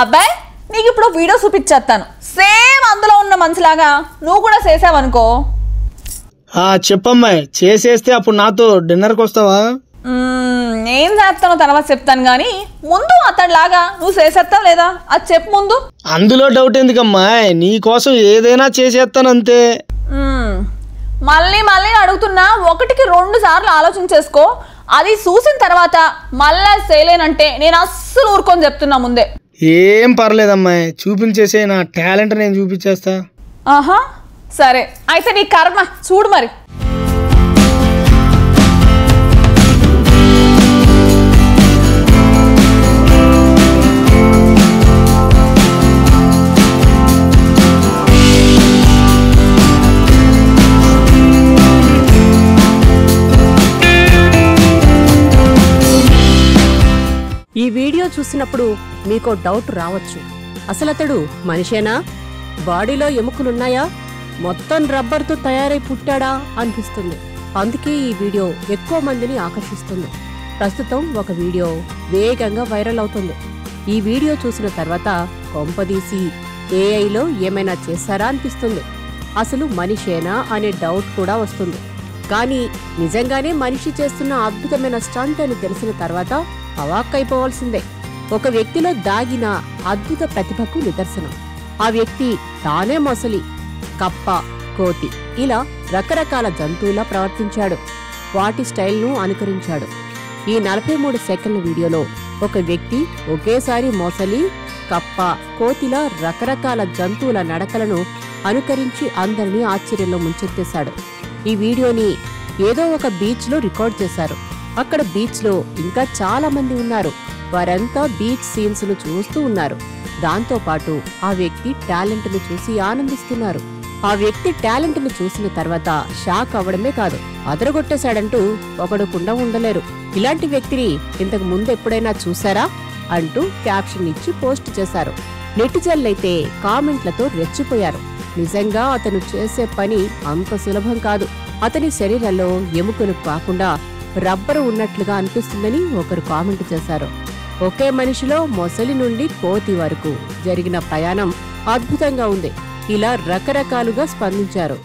అబ్బాయి నీకు ఇప్పుడు వీడియో చూపించేస్తాను సేమ్ అందులో ఉన్న మనిషిలాగా నువ్వు కూడా చేసావనుకో చెప్పమ్మాయి చేసేస్తే అప్పుడు నాతో డిన్నర్కి వస్తావా ఏం చేస్తానో తర్వాత చెప్తాను గానీ ముందు అతడిలాగా నువ్వు చేసేస్తావు లేదా అది చెప్పు ముందు అందులో డౌట్ ఎందుకమ్మాయి నీ కోసం ఏదైనా చేసేస్తాను అంతే మళ్ళీ మళ్ళీ అడుగుతున్నా ఒకటికి 2 సార్లు ఆలోచన చేసుకో అది చూసిన తర్వాత మళ్ళా చేయలేనంటే నేను అస్సలు ఊరుకొని చెప్తున్నా ముందే ఏం పర్లేదమ్మాయి చూపించేసే నా టాలెంట్ నేను చూపించేస్తా ఆహా సరే అయితే నీ కర్మ చూడు మరి ఈ వీడియో చూసినప్పుడు మీకో డౌట్ రావచ్చు. అసలతడు మనిషేనా? బాడీలో ఎముకలున్నాయా? మొత్తం రబ్బర్తో తయారై పుట్టాడా అనిపిస్తుంది. అందుకే ఈ వీడియో ఎక్కువ మందిని ఆకర్షిస్తుంది. ప్రస్తుతం ఒక వీడియో వేగంగా వైరల్ అవుతుంది. ఈ వీడియో చూసిన తర్వాత కొంపదీసి ఏఐలో ఏమైనా చేశారా అనిపిస్తుంది. అసలు మనిషేనా అనే డౌట్ కూడా వస్తుంది. కానీ నిజంగానే మనిషి చేస్తున్న అద్భుతమైన స్టంట్ అని తెలిసిన తర్వాత అవాక్కైపోవాల్సిందే. ఒక వ్యక్తిలో దాగిన అద్భుత ప్రతిభకు నిదర్శనం. ఆ వ్యక్తి తానే మొసలి, కప్ప, కోతి ఇలా రకరకాల జంతువులా ప్రవర్తించాడు. వాటి స్టైల్ను అనుకరించాడు. ఈ 43 సెకండ్ల వీడియోలో ఒక వ్యక్తి ఒకేసారి మొసలి, కప్ప, కోతిలా రకరకాల జంతువుల నడకలను అనుకరించి అందరినీ ఆశ్చర్యంలో ముంచెత్తేశాడు. ఈ వీడియోని ఏదో ఒక బీచ్లో రికార్డ్ చేశారు. అక్కడ బీచ్లో ఇంకా చాలా మంది ఉన్నారు. వారంతా బీచ్ సీన్స్ ను చూస్తూ ఉన్నారు. దాంతో పాటు ఆ వ్యక్తి టాలెంట్ ను చూసి ఆనందిస్తున్నారు. ఆ వ్యక్తి టాలెంట్ ను చూసిన తర్వాత షాక్ అవ్వడమే కాదు, అదరగొట్టేశాడంటూ పొగడకుండా ఉండలేరు. ఇలాంటి వ్యక్తిని ఇంతకు ముందు ఎప్పుడైనా చూసారా అంటూ క్యాప్షన్ ఇచ్చి పోస్ట్ చేశారు. నెటిజన్లైతే కామెంట్లతో రెచ్చిపోయారు. నిజంగా అతను చేసే పని అంత సులభం కాదు. అతని శరీరంలో ఎముకలు కాకుండా రబ్బరు ఉన్నట్లుగా అనిపిస్తుందని ఒకరు కామెంట్ చేశారు. ఒకే మనిషిలో మొసలి నుండి కోతి వరకు జరిగిన ప్రయాణం అద్భుతంగా ఉంది. ఇలా రకరకాలుగా స్పందించారు.